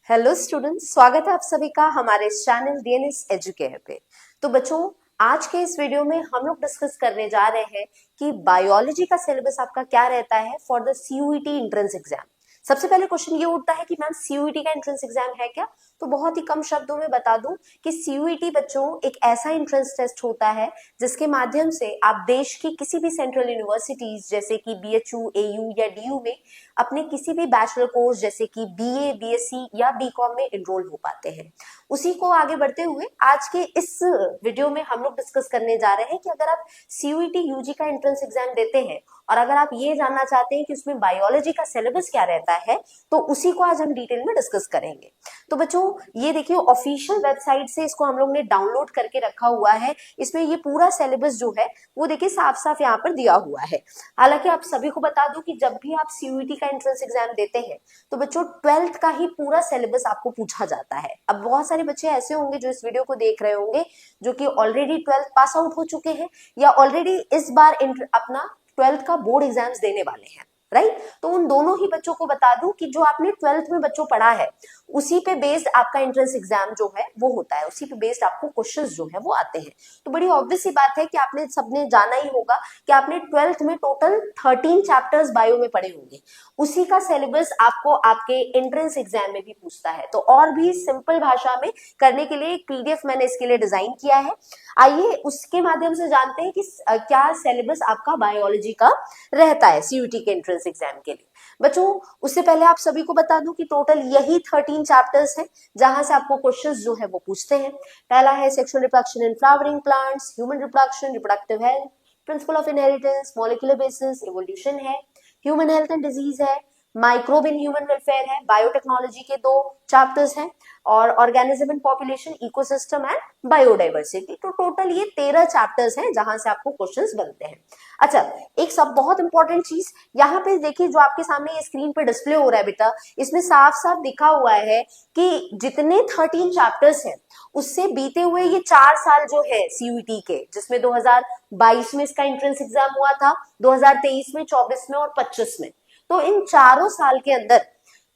Hello students, स्वागत है आप सभी का हमारे इस चैनल डीएनएस एजुकेयर पे। तो बच्चों, आज के इस वीडियो में हम लोग डिस्कस करने जा रहे हैं कि बायोलॉजी का सिलेबस आपका क्या रहता है for the CUET entrance exam. सबसे पहले क्वेश्चन ये उठता है कि मैम सीयूईटी का एंट्रेंस एग्जाम है क्या? तो बहुत ही कम शब्दों में बता दूं कि सीयूईटी बच्चों एक ऐसा एंट्रेंस टेस्ट होता है जिसके माध्यम से आप देश की किसी भी सेंट्रल यूनिवर्सिटीज जैसे कि बीएचयू, एयू या डीयू में अपने किसी भी बैचलर कोर्स जैसे कि बीए, बीएससी या बीकॉम में एनरोल हो पाते हैं। उसी को आगे बढ़ते हुए आज के इस वीडियो में हम लोग डिस्कस करने जा रहे हैं कि अगर आप सीयूईटी यूजी का एंट्रेंस एग्जाम देते हैं और अगर आप ये जानना चाहते हैं कि उसमें बायोलॉजी का सिलेबस क्या रहता है, तो उसी को आज हम डिटेल में डिस्कस करेंगे। तो बच्चों, ये देखिए ऑफिशियल वेबसाइट से इसको हम लोग ने डाउनलोड करके रखा हुआ है। इसमें ये पूरा सिलेबस जो है वो देखिए साफ साफ यहाँ पर दिया हुआ है। हालांकि आप सभी को बता दूं कि जब भी आप सीयूईटी का एंट्रेंस एग्जाम देते हैं तो बच्चों 12th का ही पूरा सिलेबस आपको पूछा जाता है। अब बहुत सारे बच्चे ऐसे होंगे जो इस वीडियो को देख रहे होंगे जो कि ऑलरेडी 12th पास आउट हो चुके हैं या ऑलरेडी इस बार अपना 12th का बोर्ड एग्जाम्स देने वाले हैं, राइट? तो उन दोनों ही बच्चों को बता दूं कि जो आपने 12th में बच्चों पढ़ा है उसी पे बेस्ड आपका एंट्रेंस एग्जाम जो है वो होता है, उसी पे बेस्ड आपको क्वेश्चंस जो है वो आते हैं। तो बड़ी ऑब्वियस सी बात है कि आपने सबने जाना ही होगा कि आपने 12th में टोटल 13 चैप्टर्स बायो में पढ़े होंगे। उसी का सिलेबस आपको आपके एंट्रेंस एग्जाम में भी पूछता है। तो और भी सिंपल भाषा में करने के लिए एक पीडीएफ मैंने इसके लिए डिजाइन किया है। आइए उसके माध्यम से जानते हैं कि क्या सिलेबस आपका बायोलॉजी का रहता है सीयूईटी के एंट्रेंस एग्जाम के लिए। बच्चों, उससे पहले आप सभी को बता दूं कि टोटल यही 13 चैप्टर्स हैं जहां से आपको क्वेश्चंस जो है वो पूछते हैं। पहला है sexual reproduction in flowering plants, human reproduction, reproductive health, principle of inheritance, molecular basis, evolution है, ह्यूमन हेल्थ एंड डिजीज है, माइक्रोब इन ह्यूमन वेलफेयर है, बायोटेक्नोलॉजी के 2 चैप्टर्स हैं और organism in population, ecosystem and biodiversity. तो total ये 13 chapters हैं जहां से आपको क्वेश्चंस बनते हैं। अच्छा, एक सब बहुत इंपॉर्टेंट चीज यहाँ पे देखिए जो आपके सामने ये स्क्रीन पे डिस्प्ले हो रहा है बेटा, इसमें साफ साफ लिखा हुआ है कि जितने 13 चैप्टर्स हैं उससे बीते हुए ये 4 साल जो है सीयूईटी के, जिसमें 2022 में इसका एंट्रेंस एग्जाम हुआ था, 2023 में, 24 में और 25 में। तो इन चारों साल के अंदर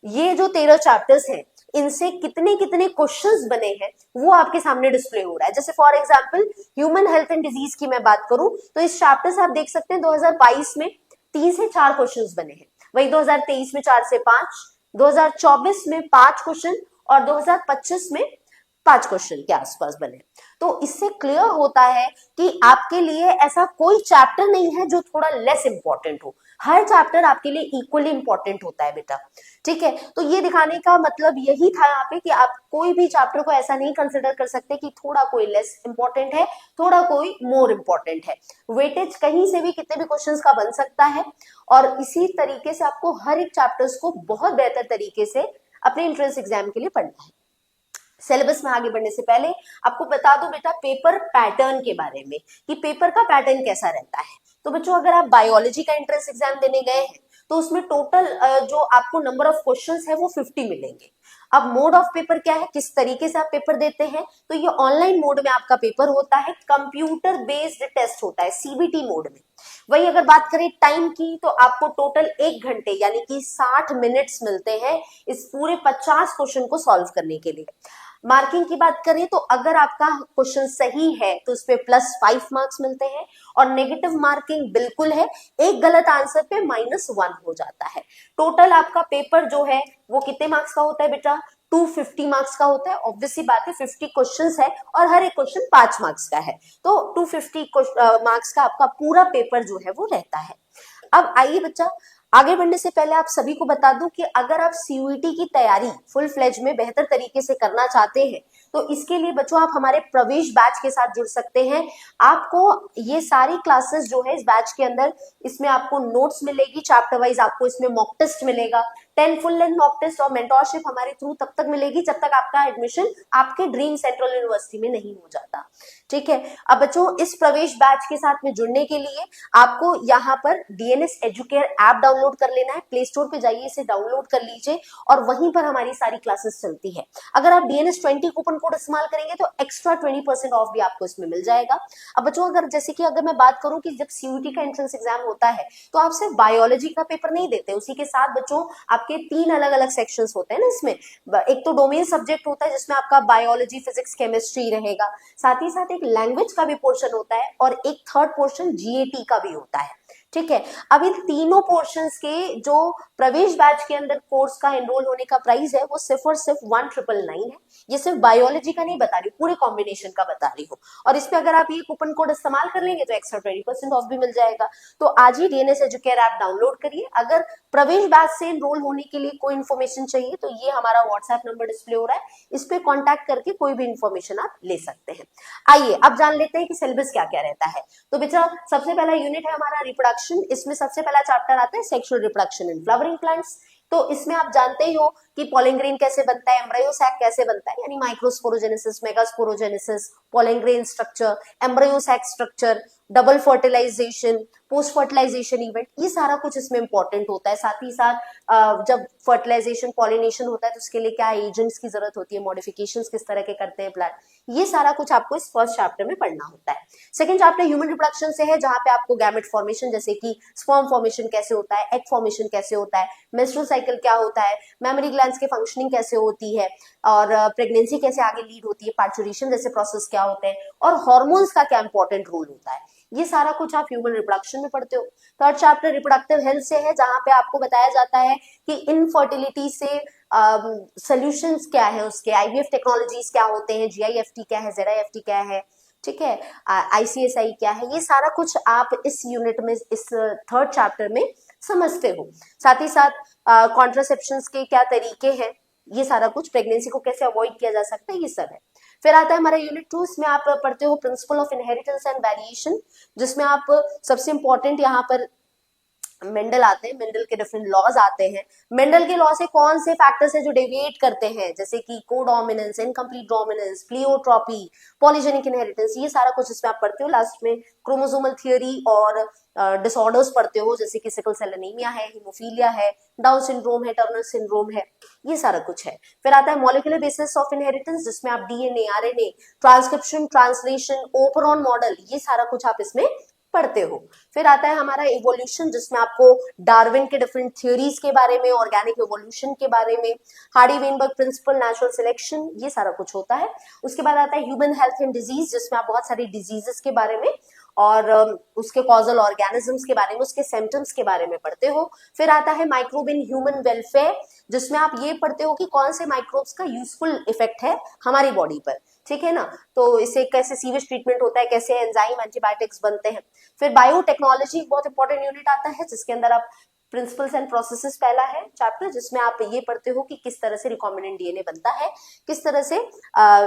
ये जो 13 चैप्टर्स हैं इनसे कितने कितने क्वेश्चंस बने हैं वो आपके सामने डिस्प्ले हो रहा है। जैसे for example human health and disease की मैं बात करूं तो इस चैप्टर से आप देख सकते हैं 2022 में 3 से 4 क्वेश्चंस बने हैं, वही 2023 में 4 से 5, 2024 में 5 क्वेश्चन और 2025 में 5 क्वेश्चन के आसपास बने। तो इससे क्लियर होता है कि आपके लिए ऐसा कोई चैप्टर नहीं है जो थोड़ा लेस इंपॉर्टेंट हो। हर चैप्टर आपके लिए इक्वली इंपॉर्टेंट होता है बेटा, ठीक है? तो ये दिखाने का मतलब यही था यहाँ पे कि आप कोई भी चैप्टर को ऐसा नहीं कंसिडर कर सकते कि थोड़ा कोई लेस इंपॉर्टेंट है, थोड़ा कोई मोर इंपॉर्टेंट है। वेटेज कहीं से भी कितने भी क्वेश्चंस का बन सकता है और इसी तरीके से आपको हर एक चैप्टर्स को बहुत बेहतर तरीके से अपने एंट्रेंस एग्जाम के लिए पढ़ना है। सिलेबस में आगे बढ़ने से पहले आपको बता दो बेटा पेपर पैटर्न के बारे में कि पेपर का पैटर्न कैसा रहता है। तो बच्चों, अगर आप बायोलॉजी का एंट्रेंस एग्जाम देने गए हैं तो उसमें टोटल जो आपको नंबर ऑफ क्वेश्चंस है वो 50 मिलेंगे। अब मोड ऑफ पेपर क्या है, किस तरीके से आप पेपर देते हैं, तो ये ऑनलाइन मोड में आपका पेपर होता है, कंप्यूटर बेस्ड टेस्ट होता है सीबीटी मोड में। वही अगर बात करें टाइम की तो आपको टोटल 1 घंटे यानी कि 60 मिनट्स मिलते हैं इस पूरे 50 क्वेश्चन को सॉल्व करने के लिए। मार्किंग की बात करें तो अगर आपका क्वेश्चन सही है तो उस पे +5 मार्क्स मिलते हैं और नेगेटिव मार्किंग बिल्कुल है, एक गलत आंसर पे -1 हो जाता है। टोटल आपका पेपर जो है वो कितने मार्क्स का होता है बेटा? 250 मार्क्स का होता है। ऑब्वियसली बात है 50 क्वेश्चंस है और हर एक क्वेश्चन 5 मार्क्स का है, तो 250 मार्क्स का आपका पूरा पेपर जो है वो रहता है। अब आइए बच्चा, आगे बढ़ने से पहले आप सभी को बता दूं कि अगर आप सीयूईटी की तैयारी फुल फ्लेज में बेहतर तरीके से करना चाहते हैं तो इसके लिए बच्चों आप हमारे प्रवेश बैच के साथ जुड़ सकते हैं। आपको ये सारी क्लासेस जो है इस बैच के अंदर, इसमें आपको नोट्स मिलेगी, चैप्टर वाइज आपको इसमें मॉक टेस्ट मिलेगा, 10 फुल लेंथ मॉक टेस्ट और मेंटोरशिप हमारे थ्रू तब तक मिलेगी जब तक आपका एडमिशन आपके ड्रीम सेंट्रल यूनिवर्सिटी में नहीं हो जाता, ठीक है? अब बच्चों, इस प्रवेश बैच के साथ में जुड़ने के लिए आपको यहाँ पर डीएनएस एजुकेयर ऐप डाउनलोड कर लेना है। प्ले स्टोर पे जाइए, इसे डाउनलोड कर लीजिए और वहीं पर हमारी सारी क्लासेस चलती है। अगर आप डीएनएस 20 कूपन कोड इस्तेमाल करेंगे तो एक्स्ट्रा 20% ऑफ भी आपको इसमें मिल जाएगा। अब बच्चों, अगर जैसे कि अगर मैं बात करूं कि जब सीयूईटी का एंट्रेंस एग्जाम होता है तो आप सिर्फ बायोलॉजी का पेपर नहीं देते, उसी के साथ बच्चों आपके आपके 3 अलग अलग सेक्शंस होते हैं ना इसमें। एक तो डोमेन सब्जेक्ट होता है जिसमें आपका बायोलॉजी, फिजिक्स, केमिस्ट्री रहेगा, साथ ही साथ एक लैंग्वेज का भी पोर्शन होता है और एक थर्ड पोर्शन जीएटी का भी होता है। ठीक है, अब इन तीनों पोर्शंस के जो प्रवेश बैच के अंदर कोर्स का एनरोल होने का प्राइस है वो सिर्फ और सिर्फ 1999 है। ये सिर्फ बायोलॉजी का नहीं बता रही, पूरे कॉम्बिनेशन का बता रही हूँ। और इस पे अगर आप ये कूपन कोड इस्तेमाल कर लेंगे तो एक्स्ट्रा 20% ऑफ भी मिल जाएगा। तो आज ही डीएनएस एजुकेयर ऐप डाउनलोड करिए। अगर प्रवेश बैच से एनरोल होने के लिए कोई इन्फॉर्मेशन चाहिए तो ये हमारा व्हाट्सएप नंबर डिस्प्ले हो रहा है, इस पे कॉन्टैक्ट करके कोई भी इन्फॉर्मेशन आप ले सकते हैं। आइए अब जान लेते हैं कि सिलेबस क्या क्या रहता है। तो बेटा सबसे पहला यूनिट है हमारा रिप्रोडक्शन। इसमें सबसे पहला चैप्टर आता है sexual reproduction in flowering plants. तो इसमें आप जानते ही हो कि पॉलन ग्रेन कैसे बनता है, एम्ब्रायो सैक कैसे बनता है, यानी microsporogenesis, megasporogenesis, pollen grain structure, embryo sac structure, double fertilization, post fertilization event, ये सारा कुछ इसमें इंपॉर्टेंट होता है। साथ ही साथ जब फर्टिलाइजेशन पॉलिनेशन होता है तो उसके लिए क्या एजेंट्स की जरूरत होती है, मॉडिफिकेशंस किस तरह के करते हैं प्लांट, ये सारा कुछ आपको इस फर्स्ट चैप्टर में पढ़ना होता है। सेकंड चैप्टर ह्यूमन रिप्रोडक्शन से है, जहां पे आपको गैमेट फॉर्मेशन जैसे कि स्पर्म फॉर्मेशन कैसे होता है, एग फॉर्मेशन कैसे होता है, मेंस्ट्रुअल साइकिल क्या होता है, मेमोरी ग्लैंड्स की फंक्शनिंग कैसे होती है, और प्रेगनेंसी कैसे आगे लीड होती है, पार्चुरेशन जैसे प्रोसेस क्या होते हैं, और हार्मोन्स का क्या इंपॉर्टेंट रोल होता है, ये सारा कुछ आप ह्यूमन रिप्रोडक्शन में पढ़ते हो। थर्ड चैप्टर रिप्रोडक्टिव हेल्थ से है, जहां पे आपको बताया जाता है कि इनफर्टिलिटी से सॉल्यूशंस क्या है, उसके आईवीएफ टेक्नोलॉजीज क्या होते हैं, जीआईएफटी क्या है, जेराएफटी क्या है, ठीक है, आईसीएसआई क्या है, ये सारा कुछ आप इस यूनिट में, इस थर्ड चैप्टर में समझते हो। साथ ही साथ कॉन्ट्रासेप्शंस के क्या तरीके हैं, ये सारा कुछ, प्रेगनेंसी को कैसे अवॉइड किया जा सकता है, ये सब है। फिर आता है हमारा यूनिट 2, इसमें आप पढ़ते हो principle of inheritance and variation, जिसमें आप सबसे इंपॉर्टेंट यहाँ पर मेंडल आते हैं, मेंडल के डिफरेंट लॉज आते हैं। मेंडल के लॉ से कौन से फैक्टर्स है जो डेविएट करते हैं, जैसे कि codominance, incomplete dominance, pleiotropy, polygenic inheritance, ये सारा कुछ इसमें आप पढ़ते हो। लास्ट में क्रोमोसोमल थियोरी और डिसऑर्डर्स पढ़ते हो, जैसे कि सिकल सेल एनीमिया है, हीमोफीलिया है, डाउन सिंड्रोम है, टर्नर सिंड्रोम है, ये सारा कुछ है। फिर आता है मॉलिक्यूलर बेसिस ऑफ इनहेरिटेंस, जिसमें आप DNA, RNA, transcription, translation, operon model, ये सारा कुछ आप इसमें पढ़ते हो। फिर आता है हमारा इवोल्यूशन, जिसमें आपको डार्विन के डिफरेंट थ्योरीज के बारे में, ऑर्गेनिक इवोल्यूशन के बारे में, हार्डी-वेनबर्ग प्रिंसिपल, नेचुरल सिलेक्शन, ये सारा कुछ होता है। उसके बाद आता है ह्यूमन हेल्थ एंड डिजीज, जिसमें आप बहुत सारी डिजीजेस के बारे में और उसके कॉजल ऑर्गेनिजम्स के बारे में, उसके सिम्टम्स के बारे में पढ़ते हो। फिर आता है माइक्रोब इन ह्यूमन वेलफेयर, जिसमें आप ये पढ़ते हो कि कौन से माइक्रोब्स का यूजफुल इफेक्ट है हमारी बॉडी पर, ठीक है ना, तो इससे कैसे सीवेज ट्रीटमेंट होता है, कैसे एंजाइम एंटीबायोटिक्स बनते हैं। फिर बायोटेक्नोलॉजी बहुत इंपॉर्टेंट यूनिट आता है, जिसके अंदर आप प्रिंसिपल्स एंड प्रोसेसेस पहला है चैप्टर, जिसमें आप ये पढ़ते हो कि किस तरह से रिकॉम्बिनेंट डीएनए बनता है, किस तरह से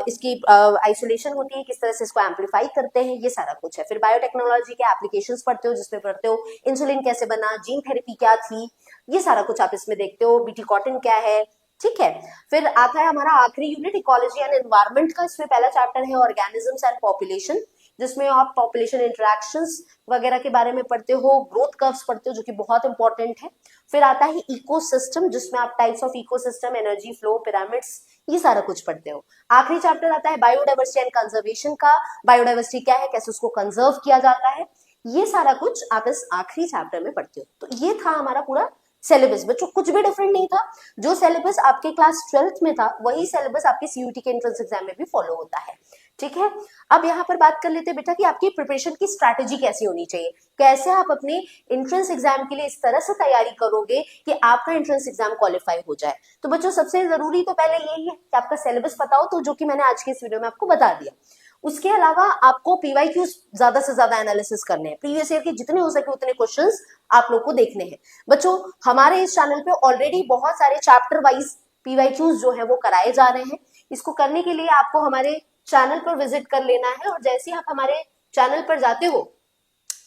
इसकी आइसोलेशन होती है, किस तरह से इसको एम्पलीफाई करते हैं, ये सारा कुछ है। फिर बायोटेक्नोलॉजी के एप्लीकेशंस पढ़ते हो, जिसमें पढ़ते हो इंसुलिन कैसे बना, जीन थेरेपी क्या थी, ये सारा कुछ आप इसमें देखते हो, बीटी कॉटन क्या है, ठीक है। फिर आता है हमारा आखिरी यूनिट इकोलॉजी एंड एनवायरनमेंट का, इसमें पहला चैप्टर है ऑर्गेनिजम्स एंड पॉपुलेशन, जिसमें आप पॉपुलेशन इंटरेक्शंस वगैरह के बारे में पढ़ते हो, ग्रोथ कर्व्स पढ़ते हो जो कि बहुत इंपॉर्टेंट है। फिर आता है इकोसिस्टम, जिसमें आप types of ecosystem, energy flow, pyramids, ये सारा कुछ पढ़ते हो। आखिरी चैप्टर आता है बायोडाइवर्सिटी एंड कंजर्वेशन का, बायोडाइवर्सिटी क्या है, कैसे उसको कंजर्व किया जाता है, ये सारा कुछ आप इस आखिरी चैप्टर में पढ़ते हो। तो ये था हमारा पूरा सिलेबस। बच्चों कुछ भी डिफरेंट नहीं था, जो सिलेबस आपके क्लास 12th में था वही सिलेबस आपके सीयूटी के एंट्रेंस एग्जाम में भी फॉलो होता है, ठीक है। अब यहाँ पर बात कर लेते हैं बेटा कि आपकी प्रिपरेशन की स्ट्रैटेजी कैसी होनी चाहिए, कैसे आप अपने एंट्रेंस एग्जाम के लिए इस तरह से तैयारी करोगे कि आपका एंट्रेंस एग्जाम क्वालिफाई हो जाए। तो बच्चों सबसे जरूरी तो पहले यही है कि आपका सिलेबस पता हो, तो जो कि मैंने आज के इस वीडियो में आपको बता दिया। उसके अलावा आपको पीवाईक्यूज ज्यादा से ज्यादा एनालिसिस करने हैं, प्रीवियस ईयर के जितने हो सके उतने क्वेश्चंस आप लोग को देखने हैं। बच्चों हमारे इस चैनल पे ऑलरेडी बहुत सारे चैप्टर वाइज पीवाईक्यूज जो है वो कराए जा रहे हैं। इसको करने के लिए आपको हमारे चैनल पर विजिट कर लेना है, और जैसे ही आप हमारे चैनल पर जाते हो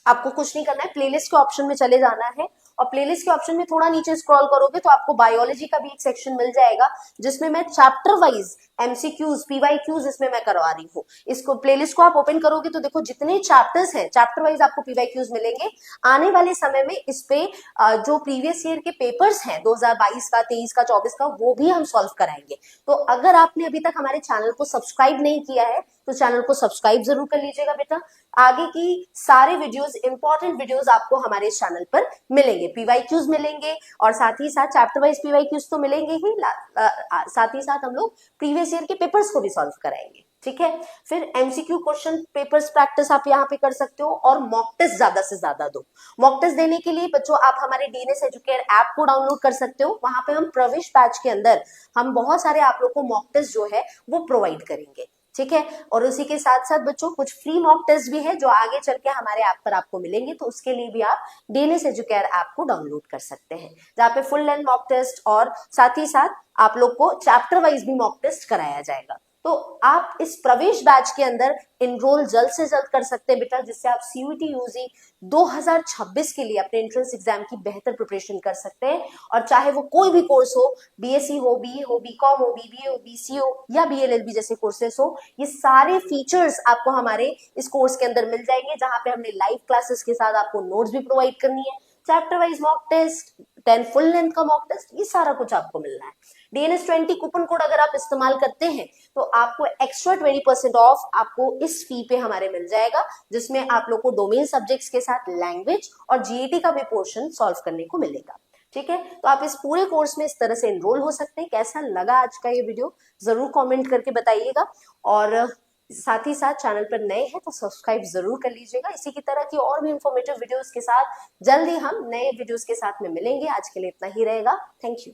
आपको कुछ नहीं करना है, प्लेलिस्ट के ऑप्शन में चले जाना है, और प्लेलिस्ट के ऑप्शन में थोड़ा नीचे स्क्रॉल करोगे तो आपको बायोलॉजी का भी एक सेक्शन मिल जाएगा, जिसमें मैं चैप्टर वाइज एमसीक्यूज, पीवाईक्यूज इसमें मैं करवा रही हूँ। इसको प्लेलिस्ट को आप ओपन करोगे तो देखो जितने चैप्टर्स हैं चैप्टर वाइज आपको पीवाईक्यूज मिलेंगे। आने वाले समय में इस पे जो प्रीवियस ईयर के पेपर्स हैं 2022 का, 23 का, 24 का, वो भी हम सॉल्व कराएंगे। तो अगर आपने अभी तक हमारे चैनल को सब्सक्राइब नहीं किया है तो चैनल को सब्सक्राइब जरूर कर लीजिएगा बेटा। आगे की सारे वीडियोस, इंपॉर्टेंट वीडियोस आपको हमारे चैनल पर मिलेंगे, पीवाईक्यूज मिलेंगे और साथ ही साथ चैप्टर वाइज पीवाईक्यूज तो मिलेंगे ही, साथ ही साथ हम लोग प्रीवियस ईयर के पेपर्स को भी सॉल्व कराएंगे। ठीक है, फिर एमसीक्यू क्वेश्चन पेपर्स प्रैक्टिस आप यहाँ पे कर सकते हो और मॉक टेस्ट ज्यादा से ज्यादा दो। मॉक टेस्ट देने के लिए बच्चों आप हमारे डीएनएस एजुकेयर ऐप को डाउनलोड कर सकते हो। वहां पे हम प्रवेश बैच के अंदर हम बहुत सारे आप लोग को मॉक टेस्ट जो है वो प्रोवाइड करेंगे। ठीक है, और उसी के साथ साथ बच्चों कुछ फ्री मॉक टेस्ट भी है जो आगे चल के हमारे ऐप पर आपको मिलेंगे, तो उसके लिए भी आप डीएनएस एजुकेयर ऐप को डाउनलोड कर सकते हैं, जहाँ पे फुल लेंथ मॉक टेस्ट और साथ ही साथ आप लोग को चैप्टर वाइज भी मॉक टेस्ट कराया जाएगा। तो आप इस प्रवेश बैच के अंदर इनरोल जल्द से जल्द कर सकते हैं बेटा, जिससे आप सीयूईटी यूजी 2026 के लिए अपने एंट्रेंस एग्जाम की बेहतर प्रिपरेशन कर सकते हैं। और चाहे वो कोई भी कोर्स हो, बीएससी हो, बीए हो, बीकॉम हो, बीबीए हो, बीसी हो या बीएलएलबी जैसे कोर्सेस हो, ये सारे फीचर्स आपको हमारे इस कोर्स के अंदर मिल जाएंगे, जहां पे हमने लाइव क्लासेस के साथ आपको नोट्स भी प्रोवाइड करनी है, chapter wise mock test, 10 full length का मॉक टेस्ट, ये सारा कुछ आपको मिलना है। DNS20 कूपन कोड अगर आप इस्तेमाल करते हैं तो आपको एक्स्ट्रा 20% ऑफ आपको इस फी पे हमारे मिल जाएगा, जिसमें आप लोग को डोमेन सब्जेक्ट्स के साथ लैंग्वेज और जीएटी का भी पोर्शन सॉल्व करने को मिलेगा। ठीक है, तो आप इस पूरे कोर्स में इस तरह से एनरोल हो सकते हैं। कैसा लगा आज का ये वीडियो जरूर कमेंट करके बताइएगा, और साथ ही साथ चैनल पर नए हैं तो सब्सक्राइब जरूर कर लीजिएगा। इसी की तरह की और भी इंफॉर्मेटिव वीडियोस के साथ जल्दी हम नए वीडियोस के साथ में मिलेंगे। आज के लिए इतना ही रहेगा। Thank you.